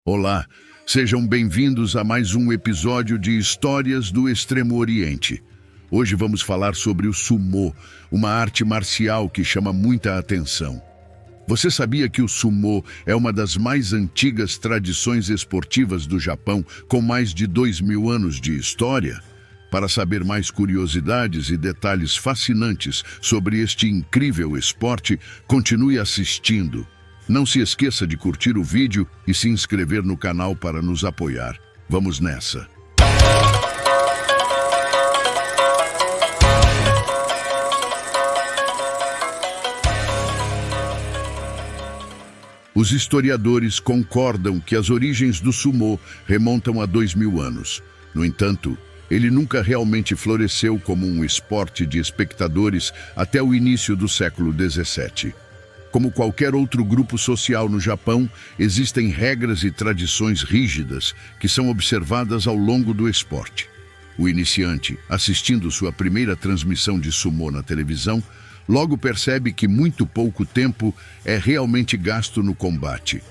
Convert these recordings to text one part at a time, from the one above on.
Olá, sejam bem-vindos a mais um episódio de Histórias do Extremo Oriente. Hoje vamos falar sobre o sumô, uma arte marcial que chama muita atenção. Você sabia que o sumô é uma das mais antigas tradições esportivas do Japão, com mais de 2000 anos de história? Para saber mais curiosidades e detalhes fascinantes sobre este incrível esporte, continue assistindo. Não se esqueça de curtir o vídeo e se inscrever no canal para nos apoiar. Vamos nessa! Os historiadores concordam que as origens do sumô remontam a 2000 anos. No entanto, ele nunca realmente floresceu como um esporte de espectadores até o início do século XVII. Como qualquer outro grupo social no Japão, existem regras e tradições rígidas que são observadas ao longo do esporte. O iniciante, assistindo sua primeira transmissão de sumô na televisão, logo percebe que muito pouco tempo é realmente gasto no combate.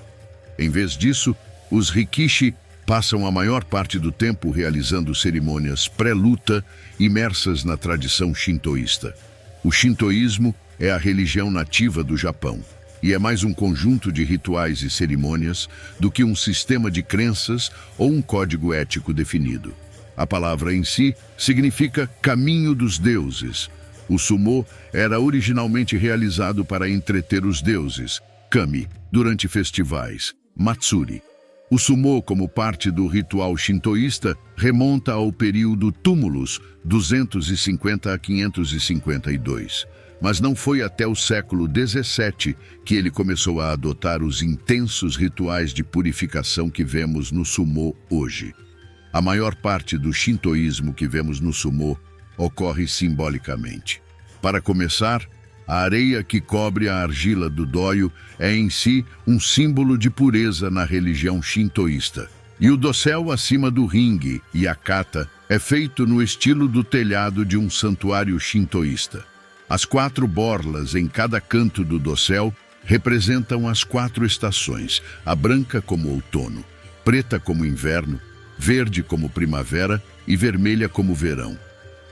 Em vez disso, os rikishi passam a maior parte do tempo realizando cerimônias pré-luta imersas na tradição shintoísta. O shintoísmo é a religião nativa do Japão e é mais um conjunto de rituais e cerimônias do que um sistema de crenças ou um código ético definido. A palavra em si significa caminho dos deuses. O sumô era originalmente realizado para entreter os deuses, kami, durante festivais, matsuri. O sumô, como parte do ritual shintoísta, remonta ao período Tumulus, 250 a 552. Mas não foi até o século XVII que ele começou a adotar os intensos rituais de purificação que vemos no sumô hoje. A maior parte do shintoísmo que vemos no sumô ocorre simbolicamente. Para começar, a areia que cobre a argila do doio é em si um símbolo de pureza na religião shintoísta. E o dossel acima do ringue e a kata é feito no estilo do telhado de um santuário shintoísta. As 4 borlas em cada canto do dossel representam as 4 estações, a branca como outono, preta como inverno, verde como primavera e vermelha como verão.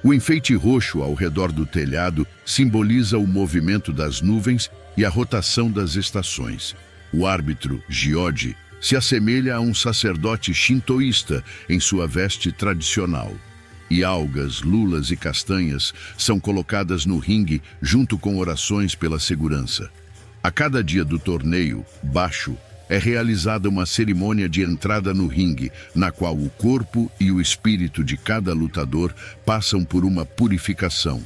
O enfeite roxo ao redor do telhado simboliza o movimento das nuvens e a rotação das estações. O árbitro, Jyoji, se assemelha a um sacerdote shintoísta em sua veste tradicional. E algas, lulas e castanhas são colocadas no ringue junto com orações pela segurança. A cada dia do torneio, Basho, é realizada uma cerimônia de entrada no ringue, na qual o corpo e o espírito de cada lutador passam por uma purificação.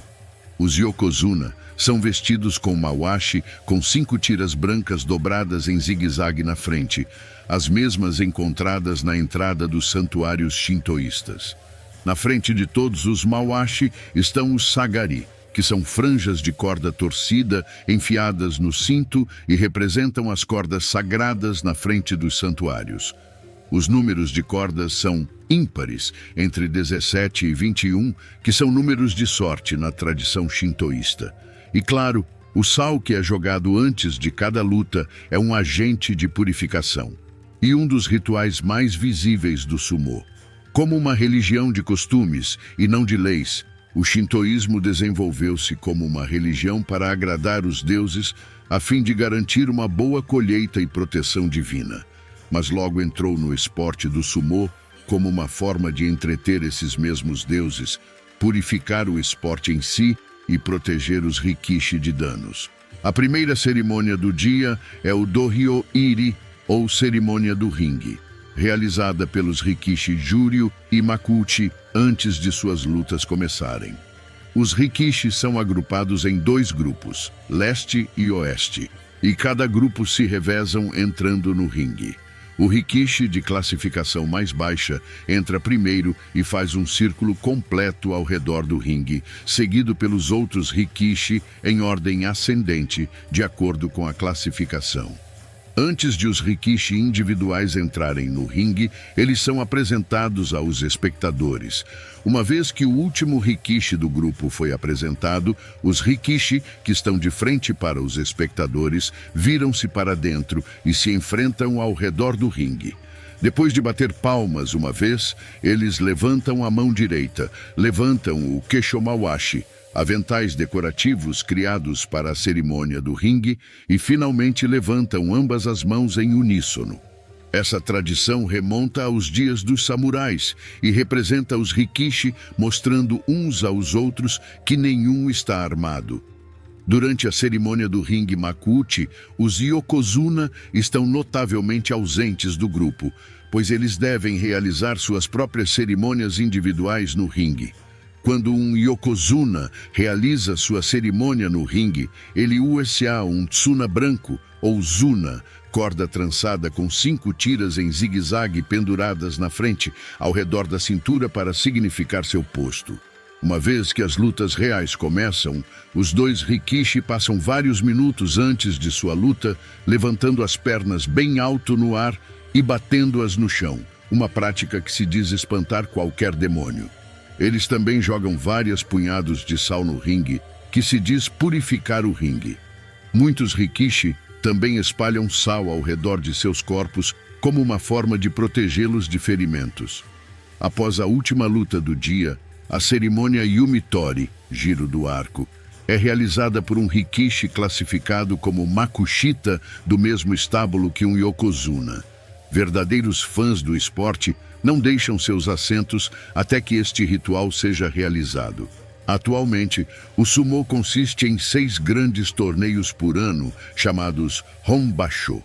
Os yokozuna são vestidos com mawashi, com 5 tiras brancas dobradas em zigue-zague na frente, as mesmas encontradas na entrada dos santuários shintoístas. Na frente de todos os mawashi estão os sagari, que são franjas de corda torcida enfiadas no cinto e representam as cordas sagradas na frente dos santuários. Os números de cordas são ímpares, entre 17 e 21, que são números de sorte na tradição shintoísta. E claro, o sal que é jogado antes de cada luta é um agente de purificação. E um dos rituais mais visíveis do sumô. Como uma religião de costumes e não de leis, o shintoísmo desenvolveu-se como uma religião para agradar os deuses a fim de garantir uma boa colheita e proteção divina. Mas logo entrou no esporte do sumô como uma forma de entreter esses mesmos deuses, purificar o esporte em si e proteger os rikishi de danos. A primeira cerimônia do dia é o Dohyo-iri, ou cerimônia do ringue, realizada pelos rikishi Juryu e Makuuchi antes de suas lutas começarem. Os rikishi são agrupados em 2 grupos, leste e oeste, e cada grupo se revezam entrando no ringue. O rikishi de classificação mais baixa entra primeiro e faz um círculo completo ao redor do ringue, seguido pelos outros rikishi em ordem ascendente, de acordo com a classificação. Antes de os rikishi individuais entrarem no ringue, eles são apresentados aos espectadores. Uma vez que o último rikishi do grupo foi apresentado, os rikishi, que estão de frente para os espectadores, viram-se para dentro e se enfrentam ao redor do ringue. Depois de bater palmas uma vez, eles levantam a mão direita, levantam o Keshomawashi, aventais decorativos criados para a cerimônia do ringue, e finalmente levantam ambas as mãos em uníssono. Essa tradição remonta aos dias dos samurais e representa os rikishi mostrando uns aos outros que nenhum está armado. Durante a cerimônia do ringue makuuchi, os yokozuna estão notavelmente ausentes do grupo, pois eles devem realizar suas próprias cerimônias individuais no ringue. Quando um yokozuna realiza sua cerimônia no ringue, ele usa um tsuna branco, ou zuna, corda trançada com 5 tiras em zigue-zague penduradas na frente, ao redor da cintura para significar seu posto. Uma vez que as lutas reais começam, os dois rikishi passam vários minutos antes de sua luta, levantando as pernas bem alto no ar e batendo-as no chão, uma prática que se diz espantar qualquer demônio. Eles também jogam várias punhados de sal no ringue, que se diz purificar o ringue. Muitos rikishi também espalham sal ao redor de seus corpos como uma forma de protegê-los de ferimentos. Após a última luta do dia, a cerimônia Yumitori, giro do arco, é realizada por um rikishi classificado como makushita do mesmo estábulo que um yokozuna. Verdadeiros fãs do esporte não deixam seus assentos até que este ritual seja realizado. Atualmente, o sumô consiste em 6 grandes torneios por ano, chamados Honbasho.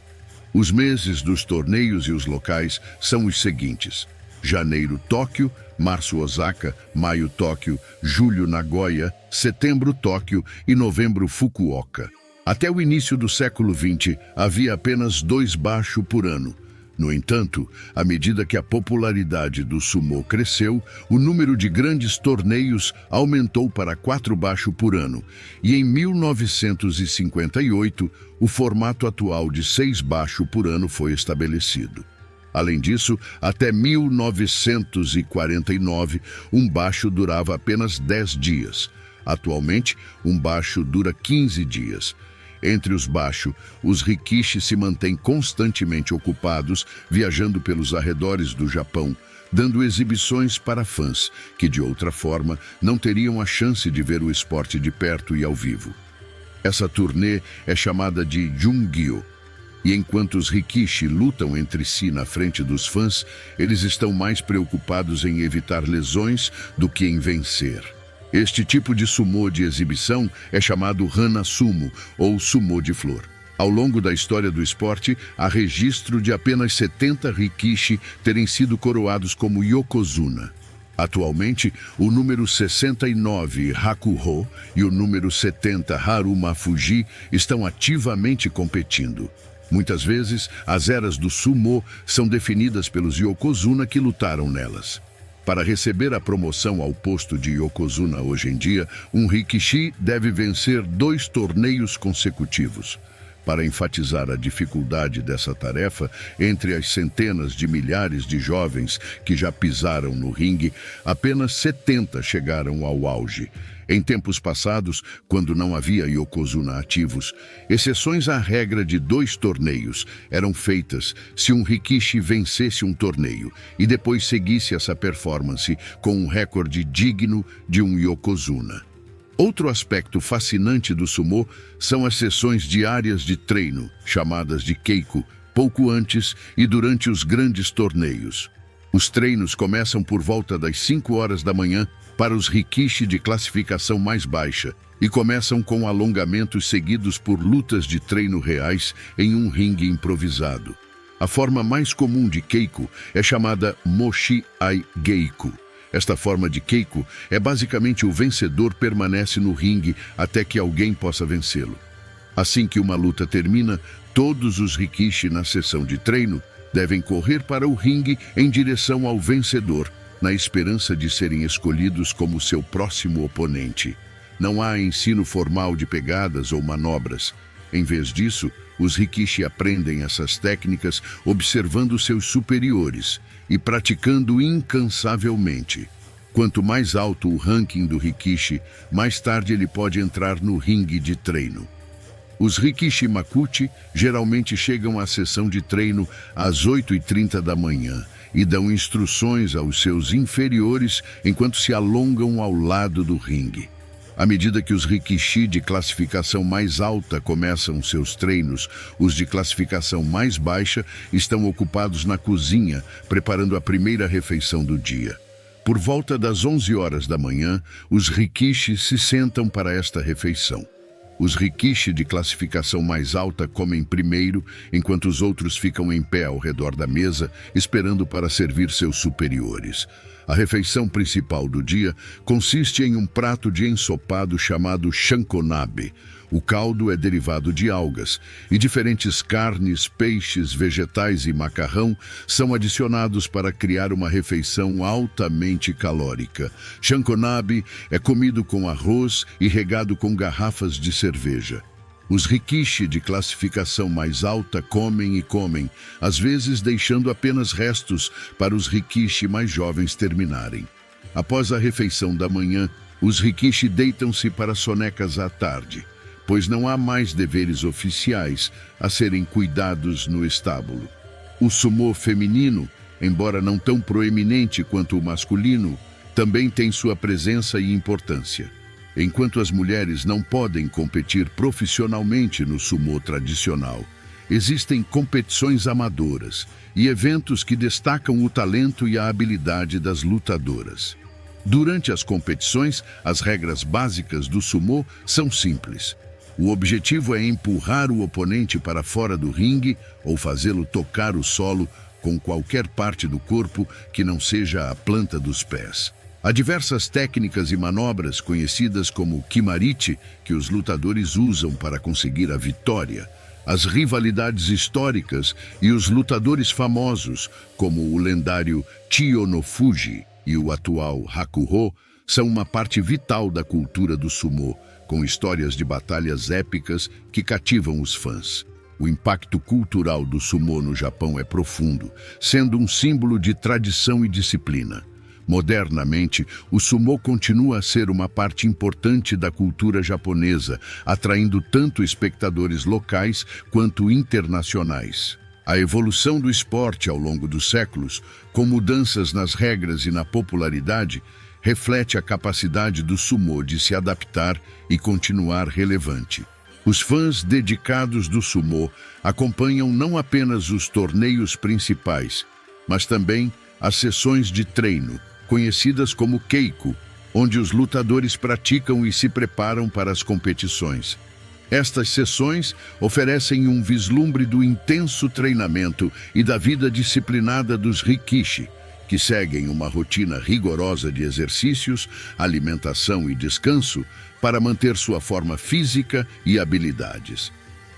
Os meses dos torneios e os locais são os seguintes: janeiro, Tóquio; março, Osaka; maio, Tóquio; julho, Nagoya; setembro, Tóquio e novembro, Fukuoka. Até o início do século XX, havia apenas 2 basho por ano. No entanto, à medida que a popularidade do sumô cresceu, o número de grandes torneios aumentou para 4 basho por ano, e em 1958, o formato atual de 6 basho por ano foi estabelecido. Além disso, até 1949, um basho durava apenas 10 dias. Atualmente, um basho dura 15 dias. Entre os basho, os rikishi se mantêm constantemente ocupados, viajando pelos arredores do Japão, dando exibições para fãs que, de outra forma, não teriam a chance de ver o esporte de perto e ao vivo. Essa turnê é chamada de Jungyo, e enquanto os rikishi lutam entre si na frente dos fãs, eles estão mais preocupados em evitar lesões do que em vencer. Este tipo de sumô de exibição é chamado Hana Sumo, ou sumô de flor. Ao longo da história do esporte, há registro de apenas 70 rikishi terem sido coroados como yokozuna. Atualmente, o número 69 Hakuho e o número 70 Harumafuji estão ativamente competindo. Muitas vezes, as eras do sumô são definidas pelos yokozuna que lutaram nelas. Para receber a promoção ao posto de yokozuna hoje em dia, um rikishi deve vencer 2 torneios consecutivos. Para enfatizar a dificuldade dessa tarefa, entre as centenas de milhares de jovens que já pisaram no ringue, apenas 70 chegaram ao auge. Em tempos passados, quando não havia yokozuna ativos, exceções à regra de 2 torneios eram feitas se um rikishi vencesse um torneio e depois seguisse essa performance com um recorde digno de um yokozuna. Outro aspecto fascinante do sumô são as sessões diárias de treino, chamadas de Keiku, pouco antes e durante os grandes torneios. Os treinos começam por volta das 5 horas da manhã para os rikishi de classificação mais baixa e começam com alongamentos seguidos por lutas de treino reais em um ringue improvisado. A forma mais comum de Keiku é chamada Moshi Ai Geiku. Esta forma de Keiku é basicamente o vencedor permanece no ringue até que alguém possa vencê-lo. Assim que uma luta termina, todos os rikishi na sessão de treino devem correr para o ringue em direção ao vencedor, na esperança de serem escolhidos como seu próximo oponente. Não há ensino formal de pegadas ou manobras. Em vez disso, os rikishi aprendem essas técnicas observando seus superiores e praticando incansavelmente. Quanto mais alto o ranking do rikishi, mais tarde ele pode entrar no ringue de treino. Os Rikishi Makuchi geralmente chegam à sessão de treino às 8h30 da manhã e dão instruções aos seus inferiores enquanto se alongam ao lado do ringue. À medida que os Rikishi de classificação mais alta começam seus treinos, os de classificação mais baixa estão ocupados na cozinha, preparando a primeira refeição do dia. Por volta das 11 horas da manhã, os Rikishi se sentam para esta refeição. Os Rikishi de classificação mais alta comem primeiro, enquanto os outros ficam em pé ao redor da mesa, esperando para servir seus superiores. A refeição principal do dia consiste em um prato de ensopado chamado shankonabe. O caldo é derivado de algas, e diferentes carnes, peixes, vegetais e macarrão são adicionados para criar uma refeição altamente calórica. Shankonabe é comido com arroz e regado com garrafas de cerveja. Os Rikishi de classificação mais alta comem e comem, às vezes deixando apenas restos para os Rikishi mais jovens terminarem. Após a refeição da manhã, os Rikishi deitam-se para sonecas à tarde, pois não há mais deveres oficiais a serem cuidados no estábulo. O sumô feminino, embora não tão proeminente quanto o masculino, também tem sua presença e importância. Enquanto as mulheres não podem competir profissionalmente no sumô tradicional, existem competições amadoras e eventos que destacam o talento e a habilidade das lutadoras. Durante as competições, as regras básicas do sumô são simples. O objetivo é empurrar o oponente para fora do ringue ou fazê-lo tocar o solo com qualquer parte do corpo que não seja a planta dos pés. Há diversas técnicas e manobras conhecidas como kimarichi que os lutadores usam para conseguir a vitória. As rivalidades históricas e os lutadores famosos, como o lendário Chiyo no Fuji e o atual Hakuho, são uma parte vital da cultura do sumô, com histórias de batalhas épicas que cativam os fãs. O impacto cultural do sumô no Japão é profundo, sendo um símbolo de tradição e disciplina. Modernamente, o sumô continua a ser uma parte importante da cultura japonesa, atraindo tanto espectadores locais quanto internacionais. A evolução do esporte ao longo dos séculos, com mudanças nas regras e na popularidade, reflete a capacidade do sumô de se adaptar e continuar relevante. Os fãs dedicados do sumô acompanham não apenas os torneios principais, mas também as sessões de treino, conhecidas como Keiko, onde os lutadores praticam e se preparam para as competições. Estas sessões oferecem um vislumbre do intenso treinamento e da vida disciplinada dos Rikishi, que seguem uma rotina rigorosa de exercícios, alimentação e descanso para manter sua forma física e habilidades.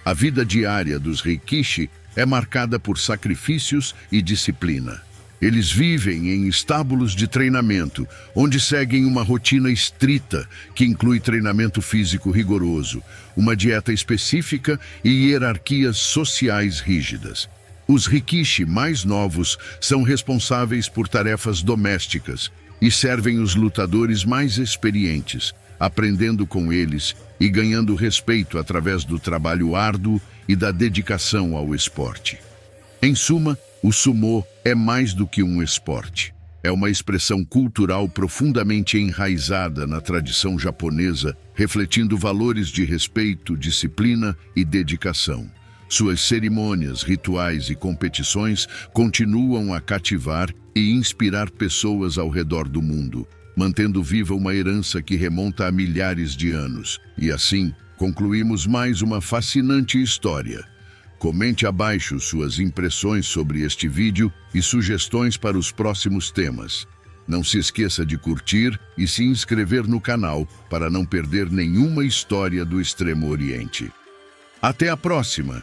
A vida diária dos Rikishi é marcada por sacrifícios e disciplina. Eles vivem em estábulos de treinamento, onde seguem uma rotina estrita que inclui treinamento físico rigoroso, uma dieta específica e hierarquias sociais rígidas. Os Rikishi mais novos são responsáveis por tarefas domésticas e servem os lutadores mais experientes, aprendendo com eles e ganhando respeito através do trabalho árduo e da dedicação ao esporte. Em suma, o sumô é mais do que um esporte. É uma expressão cultural profundamente enraizada na tradição japonesa, refletindo valores de respeito, disciplina e dedicação. Suas cerimônias, rituais e competições continuam a cativar e inspirar pessoas ao redor do mundo, mantendo viva uma herança que remonta a milhares de anos. E assim, concluímos mais uma fascinante história. Comente abaixo suas impressões sobre este vídeo e sugestões para os próximos temas. Não se esqueça de curtir e se inscrever no canal para não perder nenhuma história do Extremo Oriente. Até a próxima!